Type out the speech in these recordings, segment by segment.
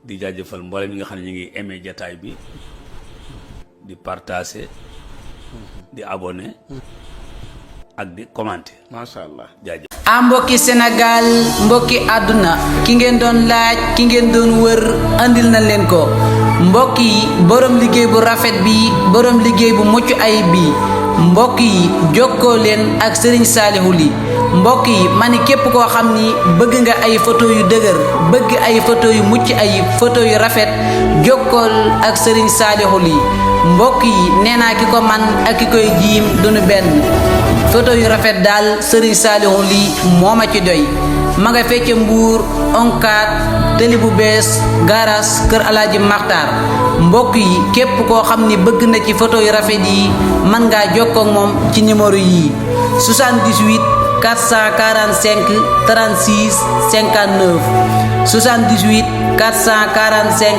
di jaajëfal mboolem ñi nga xam ne ñu ngi aimé jataay bi di partager di abonné ak di commenter. macha allah jaajëf. mbokki Sénégal mbokki àdduna ki ngeen doon laaj ki ngeen doon wër andil na leen ko mbokk yi borom liggéey bu rafet bi borom liggéey bu mucc ayib bi mbokk yi jokkoo leen ak Serigne Saliou Ly mbokk yi ma ni képp koo xam ni bëgg nga ay photo yu dëgër bëgg ay photo yu mucc ayib photo yu rafet jokkool ak Serigne Saliou Ly mbokk yi nee naa ki ko man ak ki koy jiim duñu benn photo yu rafet daal Serigne Saliou Ly moo ma ci doy ma nga fecce Mbuur onkaat tëli bu bees garas kër Alaaji Maxtaar mbokk yi képp koo xam ni bëgg na ci photo yu rafet yi mën ngaa jokkoo ak moom ci numéro yi 78 445 36 59 78 445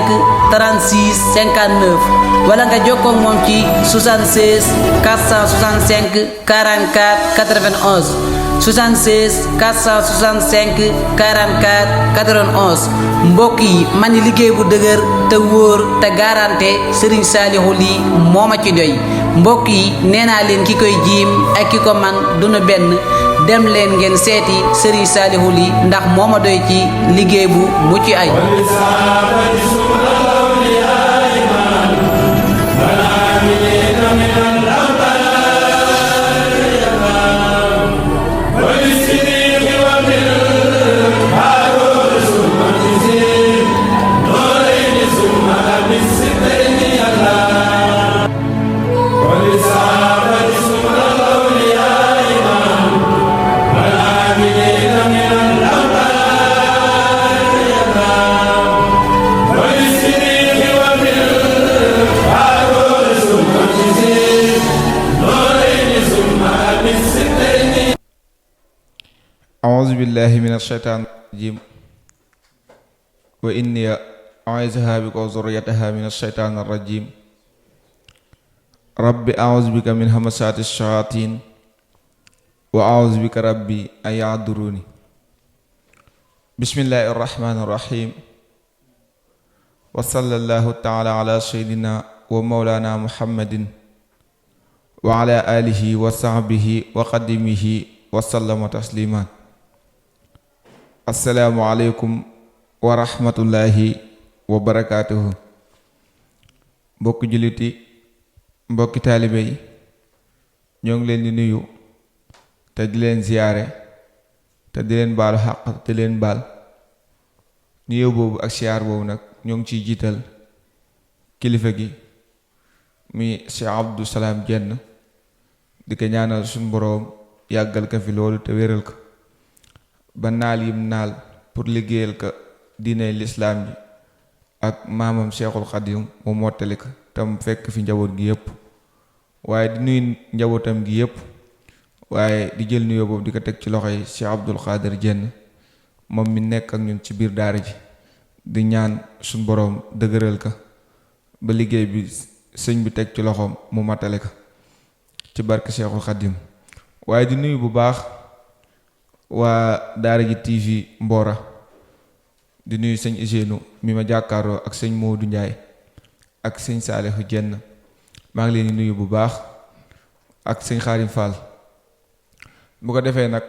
36 59 wala nga jokkoo ak moom ci 76 465 44 91 76 465 44 91 mbokk yi man ni liggéey bu dëgër te wóor te garanté Serigne Saliou Ly moo ma ci doy mbokk yi nee naa leen ki koy jiim ak ki ko man dunu benn dem leen ngeen seeti Serigne Saliou Ly ndax moo ma doy ci liggéey bu mucc ay أعوذ بالله من الشيطان الرجيم وإني أعيذها بك وذريتها من الشيطان الرجيم رب أعوذ بك من همسات الشياطين وأعوذ بك ربي أن يحضرون بسم الله الرحمن الرحيم وصلى الله تعالى على سيدنا ومولانا محمد وعلى آله وصحبه وقدمه وسلم تسليما asalaamualeykum wa rahmatullahi wa barakaatuhu mbokki julliti mbokki taalibe yi ñoo ngi leen di nuyu te di leen ziyaare te di leen baalu xaq te leen baal nuyoo boobu ak siyaar boobu nag ñoo ngi ciy jiital kilifa gi mi Cheikh Abdou Salam Diène di ko ñaanal suñu boroom yàggal ko fi loolu te wéral ko ba naal yim naal pour liggéeyal ko diine lislaam ji ak maamam Cheikhul Khadim mu mottali ko tam fekk fi njaboot gi yépp waaye di nuyu njabootam gi yépp waaye di jël nuyoo boobu di ko teg ci loxo yi Cheikh Abdoul Khadir Diène moom mi nekk ak ñun ci biir daara ji di ñaan suñ boroom dëgëral ko ba liggéey bi sëñ bi teg ci loxoom mu matale ko ci barke Cheikhul Khadim waaye di nuyu bu baax waa daara ji TV Mbora di nuyu sëñ Igéenu mi ma jàkkaaroo ak sëñ Modou Ndiaye ak sëñ Saliou Diène maa ngi leen di nuyu bu baax ak sëñ Xaarim Fall bu ko defee nag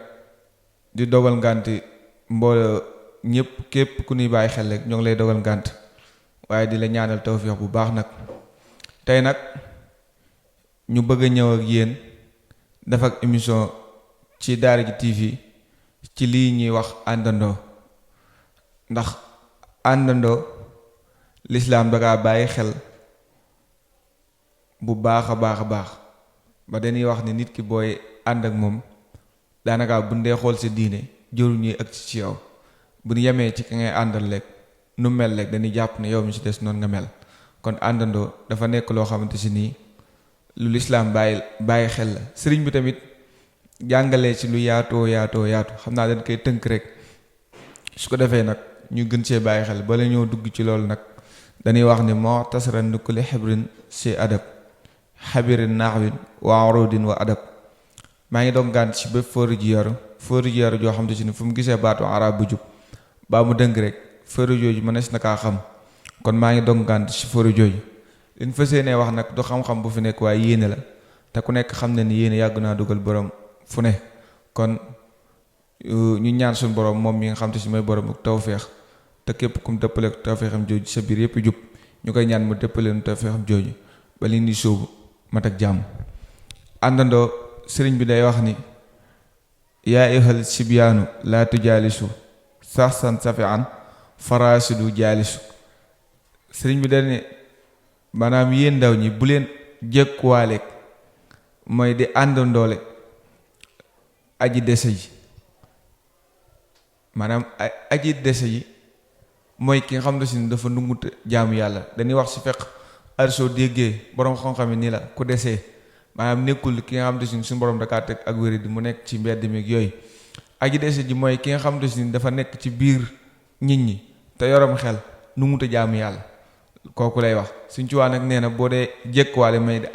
di dogal ngànti mbooloo ñépp képp ku nuy bàyyi xel rek ñoo ngi lay dogal ngànt waaye di la ñaanal tawfiix bu baax nag tey nag ñu bëgg a ñëw ak yéen def ak émission ci daara ji TV ci lii ñuy wax àndandoo ndax àndandoo lislaam dangaa bàyyi xel bu baax a baax a baax ba dañuy wax ni nit ki booy ànd ak moom daanaka bu ndee xool sa diine jëru ñuy ak ci yow bu ñu yemee ci ki ngay àndal lekk nu mel lekk dañuy jàpp ne yow mi ci des noonu nga mel kon àndandoo dafa nekk loo xamante si nii lu lislaam bàyyi xel la sëriñ bi tamit jàngalee ci lu yaatoo xam naa dañ koy tënk rek su ko defee nag ñu gën see bàyyi xel bala ñoo dugg ci loolu nag dañuy wax ni moo tasaran ni kulli xibrin si adab xabirin naaxwin wa arudin wa adab maa ngi doon gànt ci bépp fóori ji yaru joo xam te si ni fu mu gisee baatu arab bu jub baa mu dëng rek fóori jooju mënees na kaa xam kon maa ngi dongant ci foro jooju liñ fas yéenee wax nag du xam-xam bu fi nekk waaye yéene la te ku nekk xam ne ni yéene yàgg naa dugal borom fu ne kon ñu ñaan suñu borom moom mi nga xam te si mooy borom ak tawféex te képp kum dëppale tawféexam jooju sa biir yëpp jub ñu koy ñaan mu dëppale nu tawféexam jooju ba li ni sóobu mat ak jàmm. àndandoo sëriñ bi day wax ni yaa ayyuhal sibyaanu laa tujaalisu saxsan safian farasidu jaalisu. sëriñ bi day ne maanaam yéen ndaw ñi bu leen jekkuwaaleeg mooy di àndandoole aji dese ji maanaam aji dese ji mooy ki nga xam ne si dafa nungut jaamu yàlla dañuy wax si fekk ar soo déggee borom xam-xam yi nii la ku desee maanaam nekkul ki nga xam ne si suñu borom dakaa teg ak wéri di mu nekk ci mbedd mi yooyu. aji dese ji mooy ki nga xam ne si dafa nekk ci biir nit ñi te yorom xel nungut jaamu yàlla kooku lay wax. Sëñ Tuubaa nag nee na boo dee jekkuwaale may di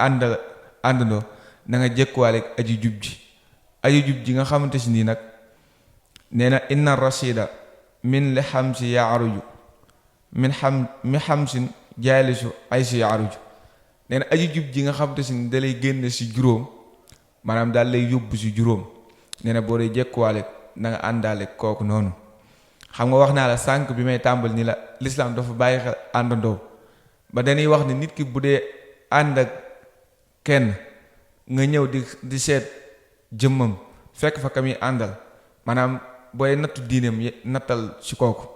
àndandoo na nga jekkuwaale ak aji jub ji. aji jub ji nga xamante si nii nag nee na inna rasida min li xam si yaaruju mi xam sin jaalisu ay si yaaruju. nee na aji jub ji nga xamante si ni da lay génn si juróom maanaam daal lay yóbbu si juróom nee na boo dee jekkuwaale na nga àndaale kooku noonu. xam nga wax naa la sànq bi may tàmbal ni la lislaam dafa bàyyi xel àndandoo ba dañuy wax ni nit ki bu dee ànd ak kenn nga ñëw di seet jëmmam fekk fa ka muy àndal maanaam booy nattu diineem nattal ci kooku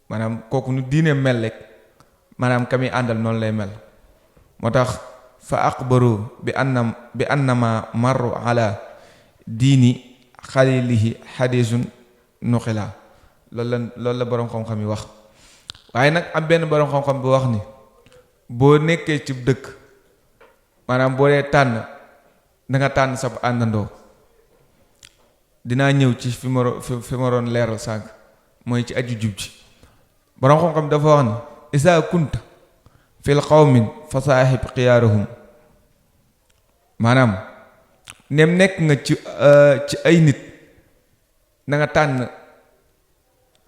maanaam kooku nu diineem mel rek maanaam ka muy àndal noonu lay mel. moo tax fa aqbaru bi annama marru ala diini xalilihi xadisun nuxila loolu la boroom xam-xam yi wax. waaye nag am benn boroom xam-xam bu wax ni boo nekkee ci dëkk maanaam boo dee tànn da nga tànn sab àndandoo. dinaa ñëw ci fi ma doon leeral sànq mooy ci aju jub ji. boroom xam-xam dafa wax ni isa kunta fil qawmin fa saaxib xiyaarahum maanaam nem nekk nga ci ay nit na nga tànn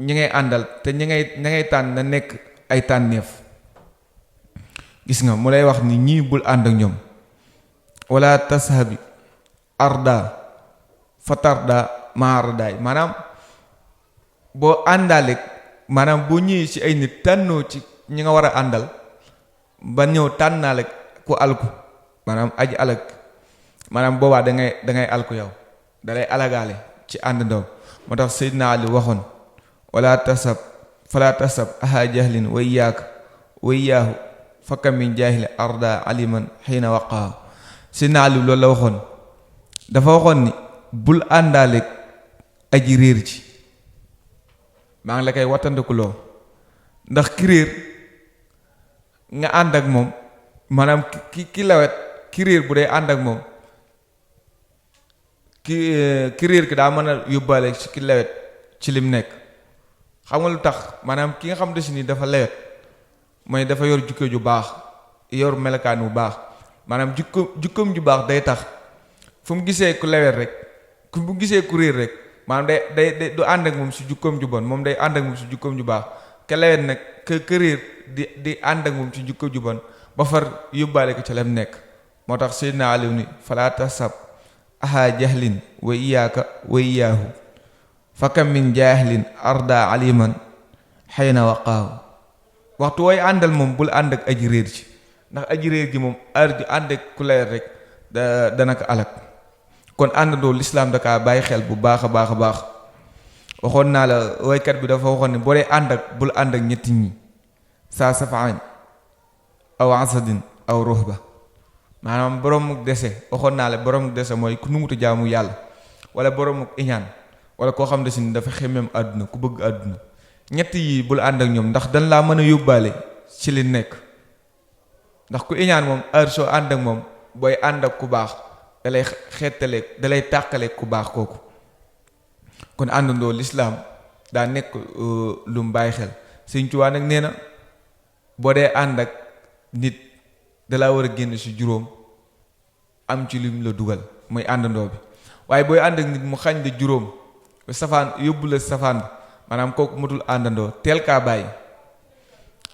ñi ngay àndal te ñi ngay tànn na nekk ay tànneef. gis nga mu lay wax ni ñii bul ànd ak ñoom wala tashabi arda fatarda maardaay maanaam boo àndaale maanaam boo ñëwee ci ay nit tànnoo ci ñi nga war a àndal ba ñëw tànnaale ku alku maanaam aji alag maanaam boobaa da ngay alku yow da lay alagaale ci àndandoo. moo tax Seydina Ali waxoon wala tasab aha jahlin wa iyaahu fakka min jaahili arda aliman xiina waqaa. Seydina Ali loolu la waxoon dafa waxoon ni bul àndaale aji réer ji maa ngi la koy wattandikuloo ndax ki réer nga ànd ak moom maanaam ki lawet ki réer bu dee ànd ak moom ki réer ki daa mën a yóbbaale ci ki lawet ci lim nekk. xam nga lu tax maanaam ki nga xam ne si ni dafa lewet mooy dafa yor jukko ju baax yor melokaan bu baax maanaam jukkoom ju baax day tax fu mu gisee ku lewet rek ku mu gisee ku réer rek maanaam day du ànd ak moom si jukkoom ju bon moom day ànd ak moom si jukkoom ju baax. ke lewet nag ke réer di ànd ak moom si jukkoom ju bon ba far yóbbaale ko ca lem nekk. moo tax Seydina Aliou ni falaa tasab aha jahlin wa iyaaka wa iyaahu fakam min jaahilin arda aliman xayna waqaahu. waxtu wooy àndal moom bul ànd ak aji réer ji ndax aji réer ji moom ju ànd ak ku leer rek dana ko alak. kon àndandoo lislaam dakaa bàyyi xel bu baax a baax a baax. waxoon naa la waykat bi dafa waxoon ne boo dee ànd ak bul ànd ak ñetti ñi saa safaan aw asadin aw ruhba maanaam boroomu dese waxoon naa la boroomu dese mooy ku nungutu jaamu yàlla wala boroomu iñaan wala koo xam ne si dafa xemmeem àdduna ku bëgg àdduna. ñett yi bul ànd ak ñoom ndax dañ laa mën a yóbbaale ci li nekk ndax ku iñaan moom heure soo ànd ak moom booy ànd ak ku baax dalay xeetale dalay tàqale ku baax kooku. kon àndandoo lislaam daa nekk lu mu bàyyi xel. Sëñ Tuubaa nag nee na boo dee ànd ak nit dalaa war a génn ci juróom am ci lim la dugal mooy àndandoo bi waaye booy ànd ak nit mu xañ la juróom safaan yóbbu la safaan bi maanaam kooku matul àndandoo teel kaa bàyyi.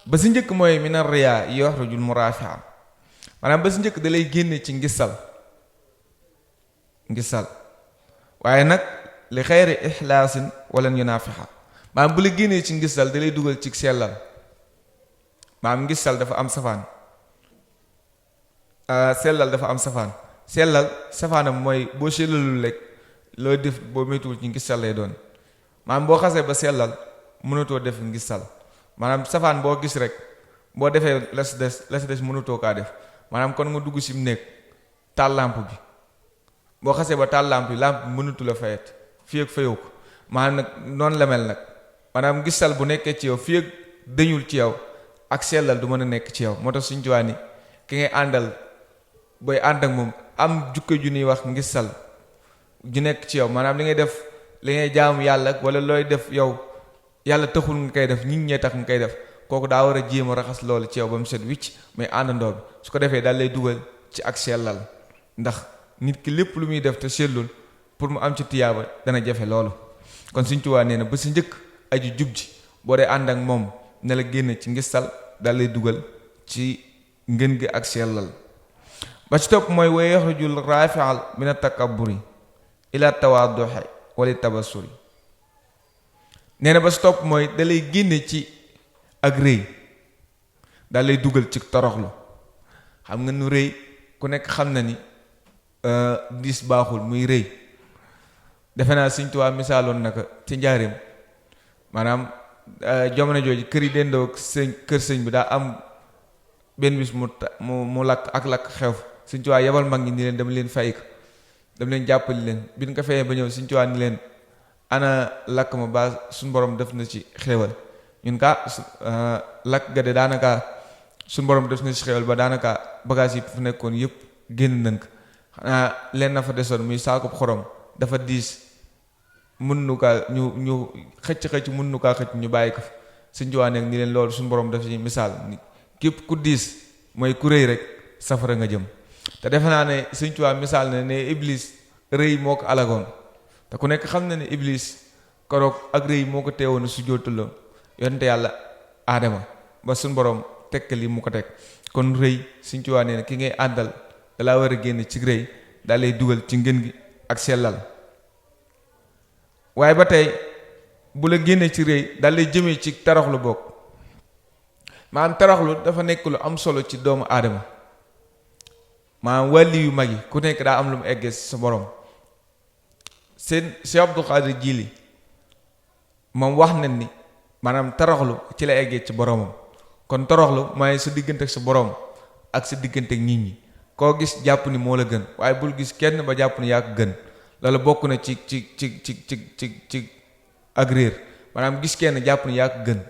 ba si njëkk mooy mina riyaa yuxrijul muraafi'a maanaam ba si njëkk da lay génne ci ngisal waaye nag li xayri ixlaasin walan yunaafixa maanaam bu la génnee ci ngisal da lay dugal ci sellal maanaam ngisal dafa am safaan sellal dafa am safaan sellal safaanam mooy boo sellalul rek loo def boo métuwul ci ngisal lay doon maanaam boo xasee ba sellal mënatoo def ngisal maanaam safaan boo gis rek boo defee la si des mënatoo kaa def maanaam kon nga dugg si mu nekk taal lampe bi boo xasee ba taal lampe bi mënatu la fayet fii ak fayoo ko maanaam nag noonu la mel nag maanaam ngisal bu nekkee ci yow fii ak dañul ci yow ak sellal du mën a nekk ci yow moo tax suñ tuwaa ni ki ngay àndal booy ànd ak moom am jukko ju ñuy wax ngisal ju nekk ci yow maanaam li ngay def li ngay jaamu yàlla wala looy def yow yàlla taxul nga koy def nit ñee tax nga koy def kooku daa war a jéem a raxas loolu ci yow ba mu set wicc mais àndandoo bi su ko defee daal lay dugal ci ak sellal ndax nit ki lépp lu muy def te sellul pour mu am ci tiyaaba dana jafe loolu kon suñ tuwaa nee na ba si njëkk aju jub ji boo dee ànd ak moom ne la génn ci ngistal daal lay dugal ci ngën gi ak sellal ba ci topp mooy wa yaxrujul raafi'al min at-takabburi ila tawaaduhi wali tabassuri nee na ba ci topp mooy da lay génne ci ak rëy daal lay dugal ci toroxlu xam nga nu rëy ku nekk xam na ni diis baaxul muy rëy defe naa Sëñ Tuubaa misaaloon naka ci njaareem maanaam jamono jooju kër yi dendoo kër sëñ bi daa am benn bis mu lakk ak lakk xew Sëñ Tuubaa yebal mag ñi ni leen dama leen fay ko dama leen jàppali leen bi ñu ko fayee ba ñëw Sëñ Tuubaa ni leen ana lakk ma ba suñ borom def na ci xéewal ñun lakk ga de daanaka suñ borom def na ci xéewal ba daanaka bagage yi fu nekkoon yëpp génn nañ ko xanaa leen na fa desoon muy saakub xorom dafa diis mun nu kaa ñu xëcc mun nu kaa xëcc ñu bàyyi ko Sëñ Tuubaa nekk ni leen loolu suñ borom def ci misaal ni képp ku diis mooy ku rëy rek safara nga jëm te defe naa ne Sëñ Tuubaa misaal na ne Iblis rëy moo ko alagoon te ku nekk xam na ne Iblis koroog ak rëy moo ko teewoon su jootaloo yonte yàlla aadama ba suñ borom tekk li mu ko teg kon rëy Sëñ Tuubaa nee na ki ngay àndal dalaa war a génn ci rëy daa lay dugal ci ngën gi ak sellal waaye ba tey bu la génnee ci rëy daal lay jëmee ci taraxlu bokk maanaam taraxlu dafa nekk lu am solo ci doomu aadama maanaam wàlli yu mag yi ku nekk daa am lu mu eggee sa borom seen Cheikh Abdou Khadir Jili moom wax nañ ni maanaam taraxlu ci la eggee ci boromam kon taraxlu mooy sa diggante ak sa borom ak sa diggante ak nit ñi koo gis jàpp ni moo la gën waaye bul gis kenn ba jàpp ni yaa ko gën loolu bokk na ci ak réer maanaam gis kenn jàpp ni yaa ko gën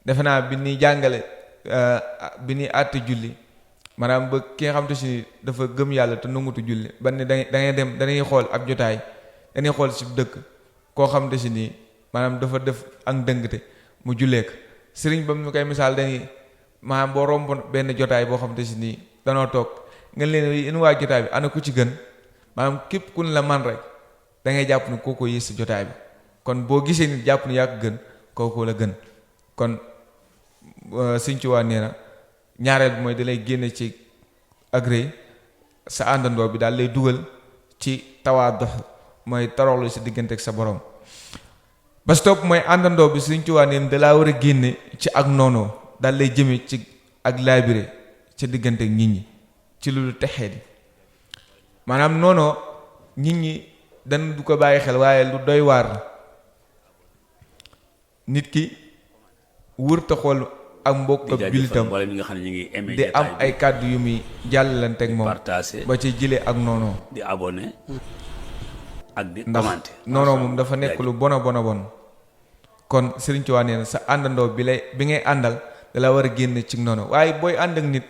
defe naa bi ñuy jàngale bi ñuy àtte julli maanaam ba ki nga xam te si dafa gëm yàlla te nangutu julli ba ne da ngay dem dañuy xool ab jotaay dañuy xool si dëkk koo xam te si nii maanaam dafa def ak ndëngte mu jullee ko sëriñ ba mu koy misaal dañuy maanaam boo romb benn jotaay boo xam te si nii danoo toog nga leen in waa jotaay bi ana ku ci gën maanaam képp ku ne la man rek da ngay jàpp ni kooko yées si jotaay bi kon boo gisee nit jàpp ni yaa ko gën kooko la gën kon Sëñ Tuubaa nee na ñaareel bi mooy da lay génne ci ak rëy sa àndandoo bi daal lay dugal ci tawaadu mooy toroxlu si diggante ak sa borom ba si topp mooy àndandoo bi Sëñ Tuubaa nee na da laa war a génne ci ak noonoo daal lay jëme ci ak laabire ci diggante ak nit ñi ci lu texee di maanaam noonoo nit ñi dañ du ko bàyyi xel waaye lu doy waar la nit ki wërta xool ak mbokk ab jullitam di am ay kàddu yu muy jàllalante ak moom ba ci jëlee ak noonoo di abonné ak di ndax commenter noonoo moom dafa nekk lu bona bon kon Sëriñ Tuubaa nee na sa àndandoo bi ngay àndal da la war a génn ci noonu waaye booy ànd ak nit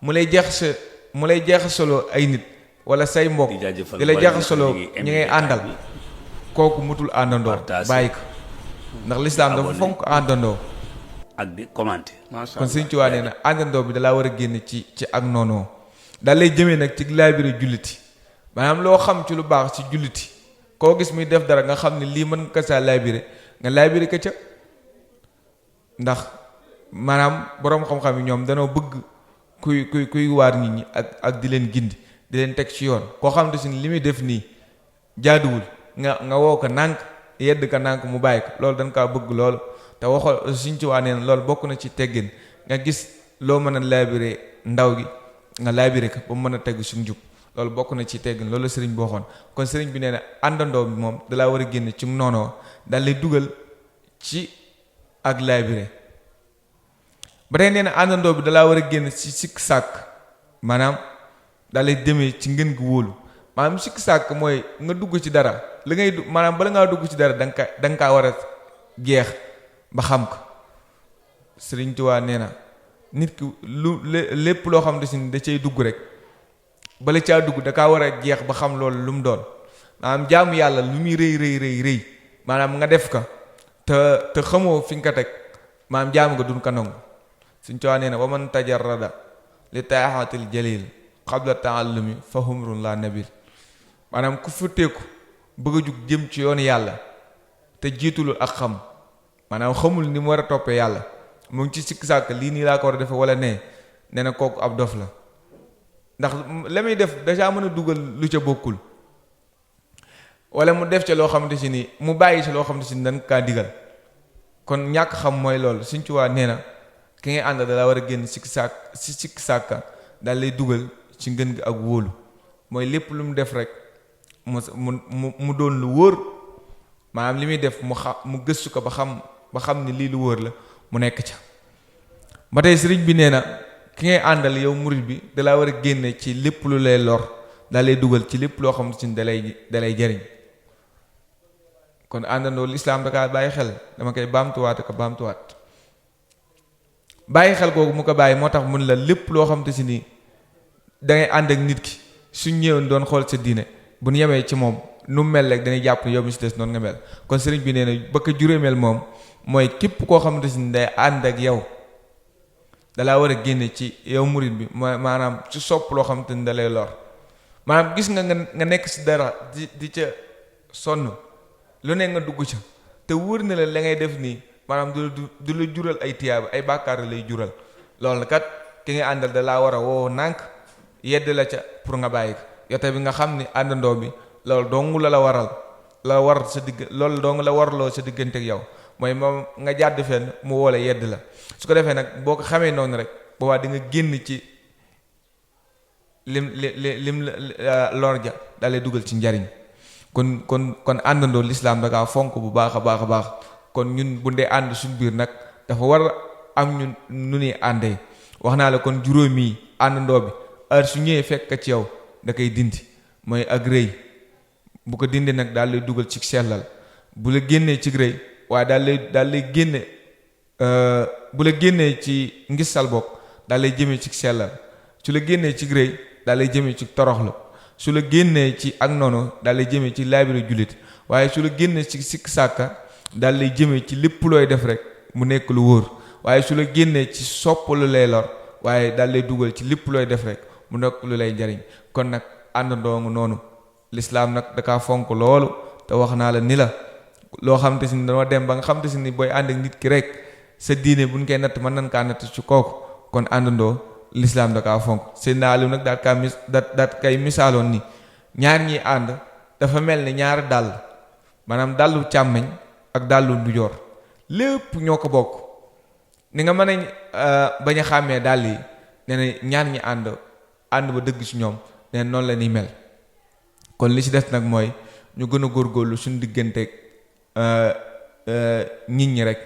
mu lay jeexasaloo ay nit wala say mbokk di la jaxasaloo ñi ngay àndal kooku mutul àndandoo bàyyi ko ndax lislaam dafa fonk àndandoo ak di commenter kon Sëñ Tuubaa nee na àndandoo bi dalaa war a génn ci ak noonoo daal lay jëmee nag ci laabire julliti maanaam loo xam ci lu baax ci julliti koo gis muy def dara nga xam ne lii mën nga saa laabire nga laabire ka ca ndax maanaam boroom xam-xam yi ñoom danoo bëgg kuy waar nit ñi ak di leen gindi di leen teg ci yoon koo xam te si li muy def nii jaaduwul nga woo ko nànk yedd ko nànk mu bàyyi ko loolu dañ kaa bëgg loolu te waxoo suñ ci waa nee na loolu bokk na ci teggin nga gis loo mën a laabire ndaw gi nga laabire ko ba mu mën a tegu suñ jub loolu bokk na ci teggin loolu la sëriñ bi waxoon kon sëriñ bi nee na àndandoo bi moom dalaa war a génn ci noonoo dal lay dugal ci ak laabire ba tey nee na àndandoo bi dalaa war a génn ci sikk sàkk maanaam daal lay demee ci ngën gu wóolu maanaam sikk sàkk mooy nga dugg ci dara li ngay maanaam bala ngaa dugg ci dara da nga kaa war a jeex ba xam ko Sëriñ Tuubaa nee na nit ki lépp loo xam ne si da cay dugg rek bala caa dugg da kaa war a jeex ba xam loolu lu mu doon maanaam jaamu yàlla lu muy rëy maanaam nga def ko te xamoo fi nga ko teg maanaam jaamu nga dun ko nangu Sëriñ Tuubaa nee na wa man tajarrada li taaxatil jalil qabla taallumi fa humrun la nabil maanaam ku futteeku bëgg a jug jëm ci yoonu yàlla te jiitulul ak xam maanaam xamul ni mu war a toppee yàlla mu ngi ci sikk sàkk lii nii laa ko war a defe wala nee na kooku ab dof la ndax la muy def dèjà mën a dugal lu ca bokkul wala mu def ca loo xamante si ni mu bàyyi ci loo xamante si ni dañ kaa digal kon ñàkk xam mooy loolu Sëriñ Tuubaa nee na ki ngay ànd da la war a génn sikk sàkka daal lay dugal ci ngën gi ak wóolu mooy lépp lu mu def rek mu doon lu wóor maanaam li muy def mu gëstu ko ba xam ni lii lu wóor la mu nekk ca ba tey sëriñ bi nee na ki ngay àndal yow murid bi dalaa war a génne ci lépp lu lay lor daal lay dugal ci lépp loo xam ne dalay jariñ kon àndandoo lislaam da kaa bàyyi xel dama koy baamtuwaat ko baamtuwaat bàyyi xel googu mu ko bàyyi moo tax mun la lépp loo xam te si nii dangay ànd ak nit ki suñ ñëwoon doon xool sa diine bu ñu yemee ci moom nu mel rek dañuy jàpp yow mi si des noonu nga mel kon sëriñ bi nee na ba ko juróomeel moom mooy képp koo xamante si day ànd ak yow dalaa war a génne ci yow murid bi maanaam ci sopp loo xamante ni dalay lor maanaam gis nga nekk si dara di ca sonn lu ne nga dugg ca te wóor na la ngay def nii maanaam du la jural ay tiyaaba ay bàkkaar lay jural loolu kat ki nga àndal dalaa war a woo nànk yedd la ca pour nga bàyyi ko yote bi nga xam ni àndandoo bi loolu dong la war sa digg loolu dong la warloo sa diggante ak yow mooy moom nga jàdd fenn mu woole yedd la su ko defee nag boo ko xamee noonu rek boobaa di nga génn ci lim lor ja dalay dugal ci njariñ kon àndandoo lislaam da kaa fonk bu baax a baax kon ñun bu ndee ànd suñ biir nag dafa war am ñun nu ñuy àndee wax naa la kon juróomi àndandoo bi heure su ñëwee fekk ci yow da koy dindi mooy ak rëy bu ko dindi nag daal lay dugal ci sellal bu la génnee ci rëy waaye daal lay génne bu la génnee ci ngisal bopp daal lay jëmee ci sellal su la génnee ci rëy daal lay jëmee ci toroxlu su la génnee ci ak noonu daal lay jëmee ci laabire jullit waaye su la génnee ci sikk sàkka daal lay jëmee ci lépp looy def rek mu nekk lu wóor waaye su la génnee ci sopp lu lay lor waaye daal lay dugal ci lépp looy def rek mu nekk lu lay njariñ kon nag àndandoo nga noonu lislaam nag da kaa fonk loolu te wax naa la ni la loo xam te si ni dañoo dem ba nga xam te si ni booy ànd ak nit ki rek sa diine buñ koy natt mën nañ kaa natt ci kooku kon àndandoo lislaam da kaa fonk seen naalim nag daat kay misaaloon ni ñaar ñiy ànd dafa mel ni ñaari dàll maanaam dàllu càmmeñ ak dàllu ndujoor lépp ñoo ko bokk ni nga mën a bañ a xàmmee dàll yi nee na ñaar ñi ànd ba dëgg ci ñoom nee noonu la ñuy mel kon li ci des nag mooy ñu gën a góorgóorlu suñu digganteeg nit ñi rek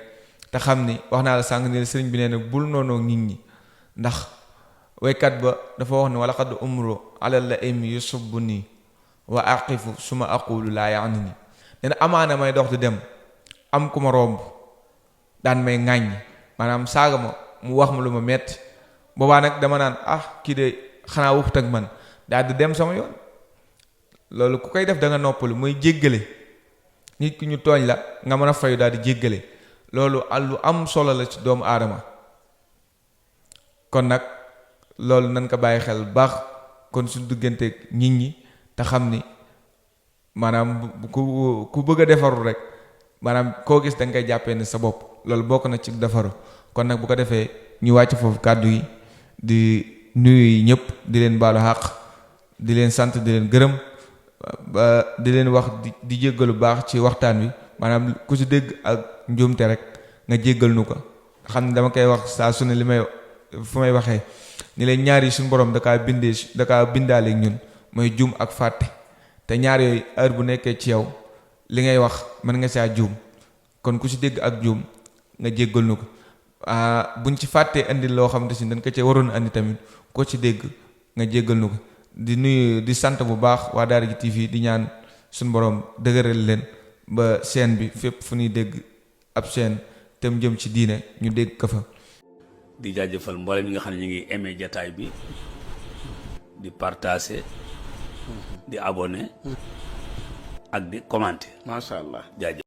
te xam ni wax naa la sànq ni sëriñ bi nee na bul noonoo nit ñi ndax waykat ba dafa wax ni wala xad umru ala la imi yusubbu nii wa aqifu suma aqulu laa yaani ni nee na amaana may dox di dem am ku ma romb daan may ŋàññ maanaam saaga ma mu wax ma lu ma metti boobaa nag dama naan kii de xanaa waxut ak man daal di dem sama yoon loolu ku koy def da nga noppalu mooy jéggale nit ki ñu tooñ la nga mën a fayu daal di jéggale loolu lu am solo la ci doomu aadama kon nag loolu nañ ko bàyyi xel bu baax kon suñ diggante nit ñi te xam ni maanaam ku bëgg a defaru rek maanaam koo gis da nga koy jàppee ne sa bopp loolu bokk na ci defaru. kon nag bu ko defee ñu wàcc foofu kàddu yi di nuyu ñëpp di leen baalu xàq di leen sant di leen gërëm ba di leen wax di jéggalu baax ci waxtaan wi maanaam ku si dégg ak njuumte rek nga jéggal nu ko xam ne dama koy wax saa su ne li may fu may waxee ni leen ñaar yi suñu borom da kaa bindaale ñun mooy juum ak fàtte te ñaar yooyu heure bu nekkee ci yow li ngay wax mën nga saa juum kon ku si dégg ak juum nga jéggal nu ko buñ ci fàttee andi loo xam ne si dañ ko ci waroon andi tamit ko ci dégg nga jéggal nu ko di nuyu di sant bu baax waa Daara J TV di ñaan suñu borom dëgëral leen ba chaîne bi fépp fu ñuy dégg ab chaîne te mu jëm ci diine ñu dégg ko fa. di jaajëfal mboolem ñi nga xam ne ñu ngi aimé jataay bi di partager di abonné ak di commenter. macha allah jaajëf.